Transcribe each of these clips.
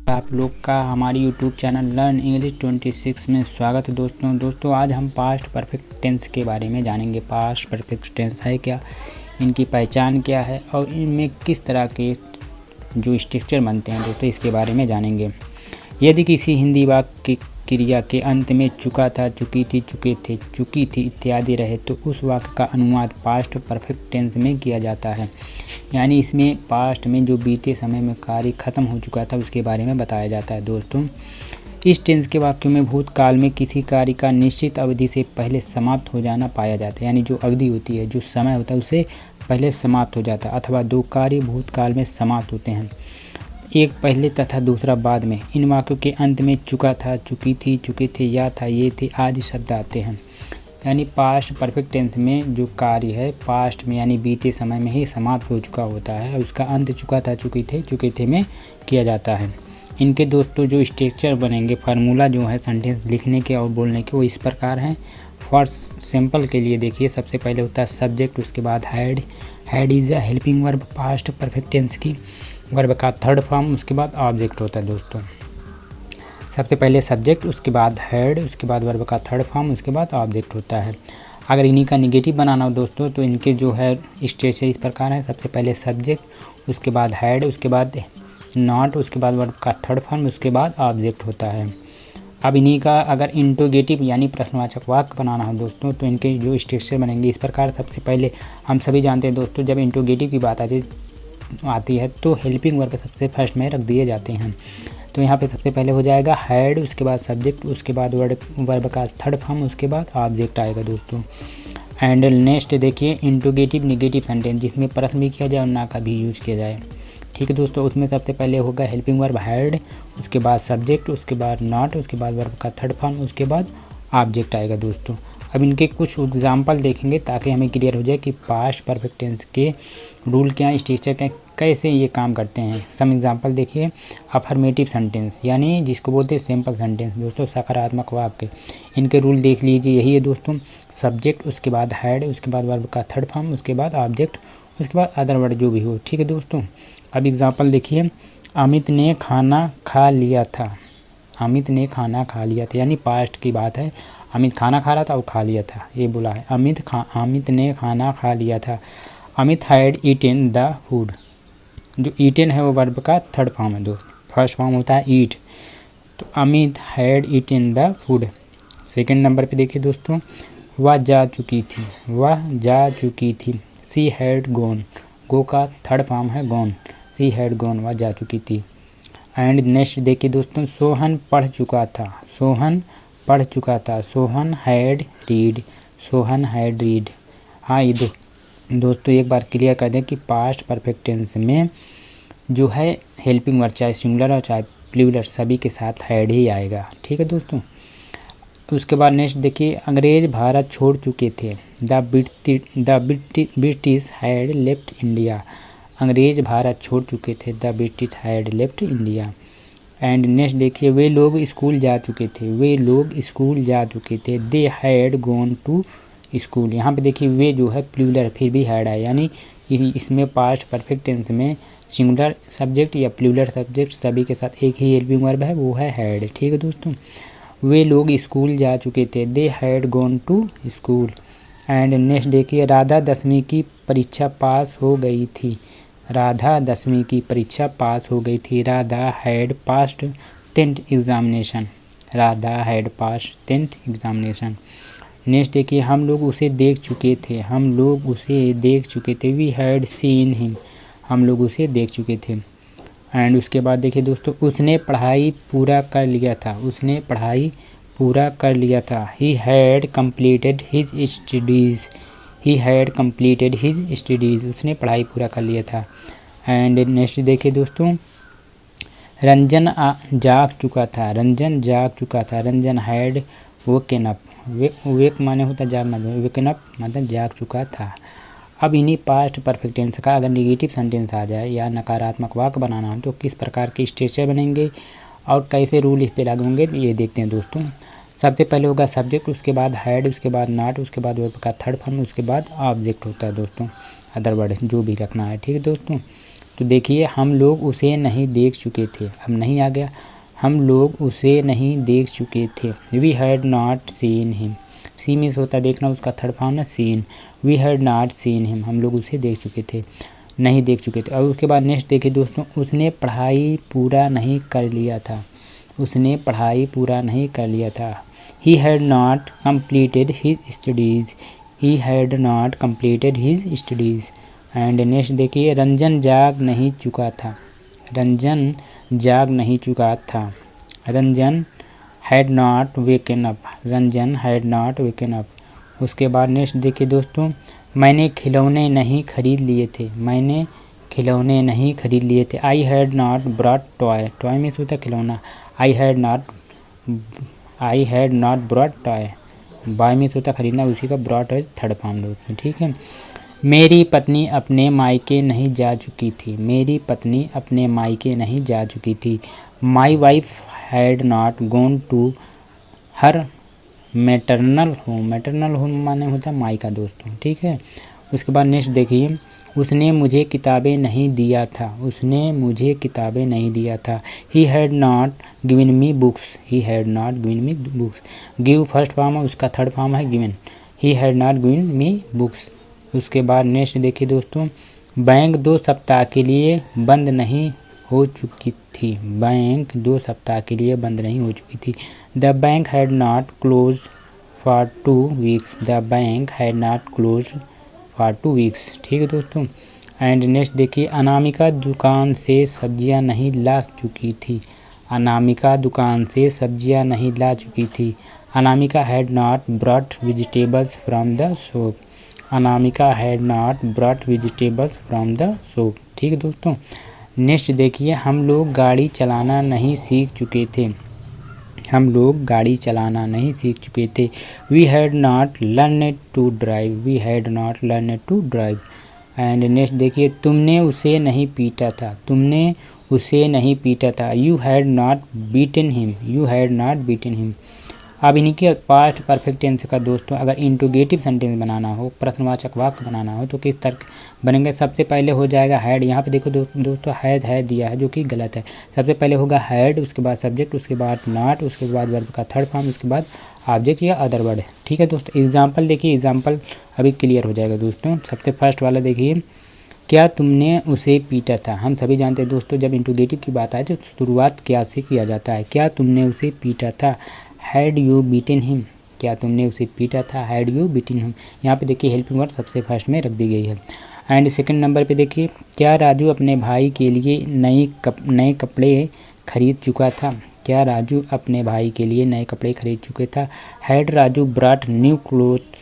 आप लोग का हमारी यूट्यूब चैनल लर्न इंग्लिश 26 में स्वागत है। दोस्तों आज हम पास्ट परफेक्ट टेंस के बारे में जानेंगे। पास्ट परफेक्ट टेंस है क्या, इनकी पहचान क्या है और इनमें किस तरह के जो स्ट्रक्चर बनते हैं दोस्तों, इसके बारे में जानेंगे। यदि किसी हिंदी वाक्य की क्रिया के अंत में चुका था, चुकी थी, चुके थे, चुकी थी इत्यादि रहे तो उस वाक्य का अनुवाद पास्ट परफेक्ट टेंस में किया जाता है। यानी इसमें पास्ट में जो बीते समय में कार्य खत्म हो चुका था उसके बारे में बताया जाता है। दोस्तों इस टेंस के वाक्यों में भूतकाल में किसी कार्य का निश्चित अवधि से पहले समाप्त हो जाना पाया जाता है। यानी जो अवधि होती है, जो समय होता है, उससे पहले समाप्त हो जाता है। अथवा दो कार्य भूतकाल में समाप्त होते हैं, एक पहले तथा दूसरा बाद में। इन वाक्यों के अंत में चुका था, चुकी थी, चुके थे, या था, ये थे आदि शब्द आते हैं। यानी पास्ट परफेक्ट टेंस में जो कार्य है पास्ट में यानी बीते समय में ही समाप्त हो चुका होता है, उसका अंत चुका था, चुके थे में किया जाता है। इनके दोस्तों जो स्ट्रक्चर बनेंगे, फार्मूला जो है सेंटेंस लिखने के और बोलने के, वो इस प्रकार हैं। फॉर सिंपल के लिए देखिए, सबसे पहले होता है सब्जेक्ट, उसके बाद had. Had is a helping verb past perfect tense की वर्ब का थर्ड फॉर्म, उसके बाद ऑब्जेक्ट होता है। दोस्तों सबसे पहले सब्जेक्ट, उसके बाद हैड, उसके बाद वर्ब का थर्ड फॉर्म, उसके बाद ऑब्जेक्ट होता है। अगर इन्हीं का निगेटिव बनाना हो दोस्तों तो इनके जो है स्ट्रक्चर इस प्रकार है। सबसे पहले सब्जेक्ट, उसके बाद हैड, उसके बाद नॉट, उसके बाद वर्ब का थर्ड फॉर्म, उसके बाद ऑब्जेक्ट होता है। अब इन्हीं का अगर इंटरोगेटिव यानी प्रश्नवाचक वाक्य बनाना हो दोस्तों तो इनके जो स्ट्रक्चर बनेंगे इस प्रकार। सबसे पहले हम सभी जानते हैं दोस्तों, जब इंटरोगेटिव की बात आती है तो हेल्पिंग वर्ब सबसे फर्स्ट में रख दिए जाते हैं। तो यहाँ पे सबसे पहले हो जाएगा हैड, उसके बाद सब्जेक्ट, उसके बाद वर्ब का थर्ड फॉर्म, उसके बाद ऑब्जेक्ट आएगा दोस्तों। एंड नेक्स्ट देखिए इंटरोगेटिव नेगेटिव सेंटेंस, जिसमें प्रश्न भी किया जाए और ना का भी यूज किया जाए। ठीक है दोस्तों, उसमें सबसे पहले होगा हेल्पिंग वर्ब हैड, उसके बाद सब्जेक्ट, उसके बाद नॉट, उसके बाद वर्ब का थर्ड फॉर्म, उसके बाद ऑब्जेक्ट आएगा दोस्तों। अब इनके कुछ एग्जाम्पल देखेंगे ताकि हमें क्लियर हो जाए कि पास्ट परफेक्ट टेंस के रूल क्या हैं, स्ट्रक्चर क्या, कैसे ये काम करते हैं। सम एग्जाम्पल देखिए। अफर्मेटिव सेंटेंस यानी जिसको बोलते हैं सिंपल सेंटेंस दोस्तों, सकारात्मक वाक्य। इनके रूल देख लीजिए, यही है दोस्तों। सब्जेक्ट, उसके बाद हैड, उसके बाद वर्ब का थर्ड फॉर्म, उसके बाद ऑब्जेक्ट, उसके बाद अदर वर्ड जो भी हो। ठीक है दोस्तों। अब एग्जाम्पल देखिए। अमित ने खाना खा लिया था। अमित ने खाना खा लिया था यानी पास्ट की बात है। अमित खाना खा रहा था और खा लिया था, ये बोला है। अमित ने खाना खा लिया था। Amit had eaten the food. जो ईटेन है वो वर्ब का थर्ड फॉर्म है दोस्त, फर्स्ट फॉर्म होता है ईट। तो Amit had eaten the food. Second number पे देखिए दोस्तों, वह जा चुकी थी। वह जा चुकी थी। सी हैड गॉन। गो का थर्ड फॉर्म है गॉन। सी हैड गॉन, वह जा चुकी थी। एंड नेक्स्ट देखिए दोस्तों, सोहन पढ़ चुका था। सोहन पढ़ चुका था। Sohan had read. Sohan had read. हाँ ये दोस्तों एक बार क्लियर कर दें कि पास्ट परफेक्ट टेंस में जो है हेल्पिंग वर्ब चाहे सिंगुलर और चाहे प्लूरल सभी के साथ हैड ही आएगा। ठीक है दोस्तों। उसके बाद नेक्स्ट देखिए, अंग्रेज भारत छोड़ चुके थे। The British had left India. अंग्रेज भारत छोड़ चुके थे। The British had left India. And next देखिए, वे लोग स्कूल जा चुके थे। वे लोग स्कूल जा चुके थे। They had gone to school. यहाँ पे देखिए वे जो है प्लूरल फिर भी हैड है, यानी इसमें पास्ट परफेक्ट टेंस में सिंगुलर सब्जेक्ट या प्लूरल सब्जेक्ट सभी के साथ एक ही हेल्पिंग वर्ब है, वो है हैड। ठीक है दोस्तों। वे लोग स्कूल जा चुके थे। They had gone to school. And next देखिए, राधा 10वीं की परीक्षा पास हो गई थी। राधा 10वीं की परीक्षा पास हो गई थी। Radha had passed 10th examination. Radha had passed 10th examination. Next देखिए, हम लोग उसे देख चुके थे। हम लोग उसे देख चुके थे। We had seen him. हम लोग उसे देख चुके थे। एंड उसके बाद देखिए दोस्तों, उसने पढ़ाई पूरा कर लिया था। उसने पढ़ाई पूरा कर लिया था। He had completed his studies. He had completed his studies. उसने पढ़ाई पूरा कर लिया था। एंड नेक्स्ट देखिए दोस्तों, रंजन जाग चुका था। रंजन जाग चुका था। Ranjan had woken up. Wake माने होता जागना, वेकन अप मतलब जाग चुका था। अब इन्हीं पास्ट परफेक्ट टेंस का अगर नेगेटिव सेंटेंस आ जाए या नकारात्मक वाक्य बनाना हो तो किस प्रकार के स्ट्रक्चर बनेंगे और कैसे रूल इस पे लागू होंगे, ये देखते हैं दोस्तों। सबसे पहले होगा सब्जेक्ट, उसके बाद हैड, उसके बाद नॉट, उसके बाद वर्ब का थर्ड फॉर्म, उसके बाद ऑब्जेक्ट होता है दोस्तों, अदर वर्ड जो भी रखना है। ठीक है दोस्तों। तो देखिए हम लोग उसे नहीं देख चुके थे, अब नहीं आ गया, हम लोग उसे नहीं देख चुके थे। We had not seen him, see means होता है देखना, उसका थर्ड फॉर्म है seen. We had not seen him, हम लोग उसे देख चुके थे, नहीं देख चुके थे। और उसके बाद नेक्स्ट देखिए दोस्तों, उसने पढ़ाई पूरा नहीं कर लिया था, उसने पढ़ाई पूरा नहीं कर लिया था। He had not completed his studies, he had not completed his studies. And next देखिए, रंजन जाग नहीं चुका था, रंजन जाग नहीं चुका था। Ranjan had not woken up, Ranjan had not woken up. उसके बाद नेक्स्ट देखिए दोस्तों, मैंने खिलौने नहीं खरीद लिए थे, मैंने खिलौने नहीं खरीद लिए थे। I had not brought toy, toy means होता है खिलौना। I had not brought toy, bye means होता है खरीदना, उसी का ब्रॉट है थर्ड फॉर्म दोस्तों, ठीक है। मेरी पत्नी अपने मायके नहीं जा चुकी थी, मेरी पत्नी अपने मायके नहीं जा चुकी थी। My wife had not gone to her maternal home, maternal home माने होता है मायका दोस्तों, ठीक है। उसके बाद नेक्स्ट देखिए, उसने मुझे किताबें नहीं दिया था, उसने मुझे किताबें नहीं दिया था। He had not given me books, he had not given me books. Give first form है, उसका थर्ड फॉर्म है given. He had not given me books. उसके बाद नेक्स्ट देखिए दोस्तों, बैंक 2 सप्ताह के लिए बंद नहीं हो चुकी थी, बैंक 2 सप्ताह के लिए बंद नहीं हो चुकी थी। The bank had not close for 2 weeks, the bank had not close for 2 weeks, ठीक है दोस्तों। एंड नेक्स्ट देखिए, अनामिका दुकान से सब्जियां नहीं ला चुकी थी, अनामिका दुकान से सब्जियां नहीं ला चुकी थी। Anamika had not brought vegetables from the shop, Anamika had not brought vegetables from the shop, ठीक है दोस्तों। नेक्स्ट देखिए, हम लोग गाड़ी चलाना नहीं सीख चुके थे, हम लोग गाड़ी चलाना नहीं सीख चुके थे। We had not learn to drive, we had not learn to drive. And next देखिए, तुमने उसे नहीं पीटा था, तुमने उसे नहीं पीटा था। You had not beaten him, you had not beaten him. अब इन्हीं के पास्ट परफेक्ट टेंस का दोस्तों अगर इंट्रोगेटिव सेंटेंस बनाना हो, प्रश्नवाचक वाक्य बनाना हो, तो किस तरह बनेंगे। सबसे पहले हो जाएगा हैड, यहाँ पे देखो दोस्तों हैज है दिया है जो कि गलत है। सबसे पहले होगा हैड, उसके बाद सब्जेक्ट, उसके बाद नॉट, उसके बाद वर्ब का थर्ड फॉर्म, उसके बाद ऑब्जेक्ट या अदर वर्ड, ठीक है दोस्तों। एग्जाम्पल देखिए, एग्जाम्पल अभी क्लियर हो जाएगा दोस्तों। सबसे फर्स्ट वाला देखिए, क्या तुमने उसे पीटा था। हम सभी जानते हैं दोस्तों, जब इंट्रोगेटिव की बात आए तो शुरुआत क्या से किया जाता है, क्या तुमने उसे पीटा था। हैड यू बीटन हिम, क्या तुमने उसे पीटा था, हैड यू बीटन हिम। यहाँ पे देखिए हेल्पिंग वर्ड सबसे फर्स्ट में रख दी गई है। एंड सेकंड नंबर पे देखिए, क्या राजू अपने भाई के लिए नए कपड़े खरीद चुका था, क्या राजू अपने भाई के लिए नए कपड़े खरीद चुके था। Had Raju brought new cloth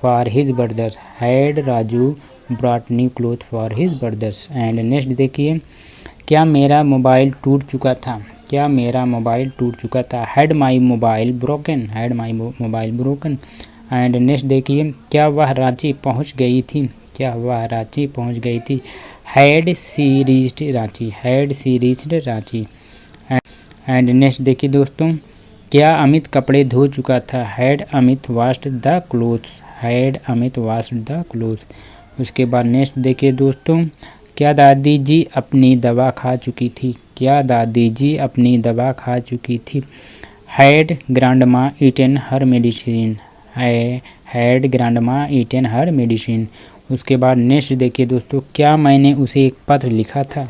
for his brothers, had Raju brought new cloth for his brothers. And next देखिए, क्या मेरा मोबाइल टूट चुका था, क्या मेरा मोबाइल टूट चुका था। Had my mobile broken, had my mobile broken. And next देखिए, क्या वह रांची पहुंच गई थी, क्या वह रांची पहुंच गई थी। Had she reached Ranchi, had she reached Ranchi. And next देखिए दोस्तों, क्या अमित कपड़े धो चुका था। Had Amit washed the clothes, had Amit washed the clothes. उसके बाद नेक्स्ट देखिए दोस्तों, क्या दादी जी अपनी दवा खा चुकी थी, क्या दादी जी अपनी दवा खा चुकी थी। Had grandma eaten her medicine, had grandma eaten her medicine. उसके बाद नेक्स्ट देखिए दोस्तों, क्या मैंने उसे एक पत्र लिखा था,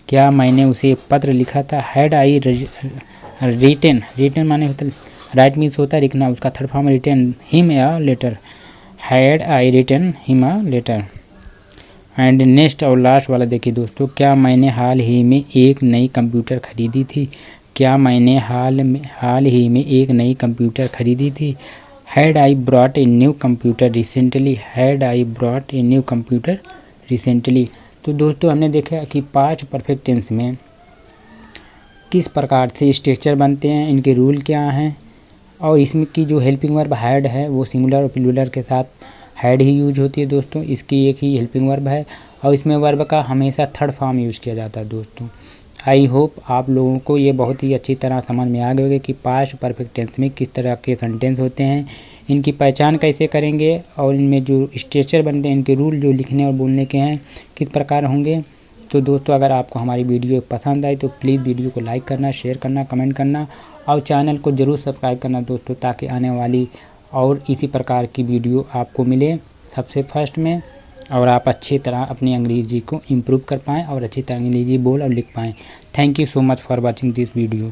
क्या मैंने उसे एक पत्र लिखा था। हैड आई रिटन, रिटन माने होता राइट मीन्स होता है लिखना, उसका third form written him a letter, had I written him a letter. And next और लास्ट वाला देखिए दोस्तों, क्या मैंने हाल ही में एक नई कंप्यूटर खरीदी थी, क्या मैंने हाल ही में एक नई कंप्यूटर खरीदी थी। Had I brought a new computer recently, had I brought a new computer recently. तो दोस्तों हमने देखा कि पास्ट परफेक्ट टेंस में किस प्रकार से स्ट्रक्चर बनते हैं, इनके रूल क्या हैं, और इसमें की जो हेल्पिंग वर्ब हैड है वो सिंगुलर और प्लूरल के साथ हैड ही यूज होती है दोस्तों। इसकी एक ही हेल्पिंग वर्ब है और इसमें वर्ब का हमेशा थर्ड फॉर्म यूज किया जाता है दोस्तों। आई होप आप लोगों को ये बहुत ही अच्छी तरह समझ में आ गए होगा कि पास्ट परफेक्ट टेंस में किस तरह के सेंटेंस होते हैं, इनकी पहचान कैसे करेंगे और इनमें जो स्ट्रक्चर बनते हैं, इनके रूल जो लिखने और बोलने के हैं किस प्रकार होंगे। तो दोस्तों अगर आपको हमारी वीडियो पसंद आई तो प्लीज़ वीडियो को लाइक करना, शेयर करना, कमेंट करना और चैनल को ज़रूर सब्सक्राइब करना दोस्तों, ताकि आने वाली और इसी प्रकार की वीडियो आपको मिले सबसे फर्स्ट में और आप अच्छी तरह अपनी अंग्रेज़ी को इम्प्रूव कर पाएँ और अच्छी तरह अंग्रेज़ी बोल और लिख पाएँ। Thank you so much for watching this video.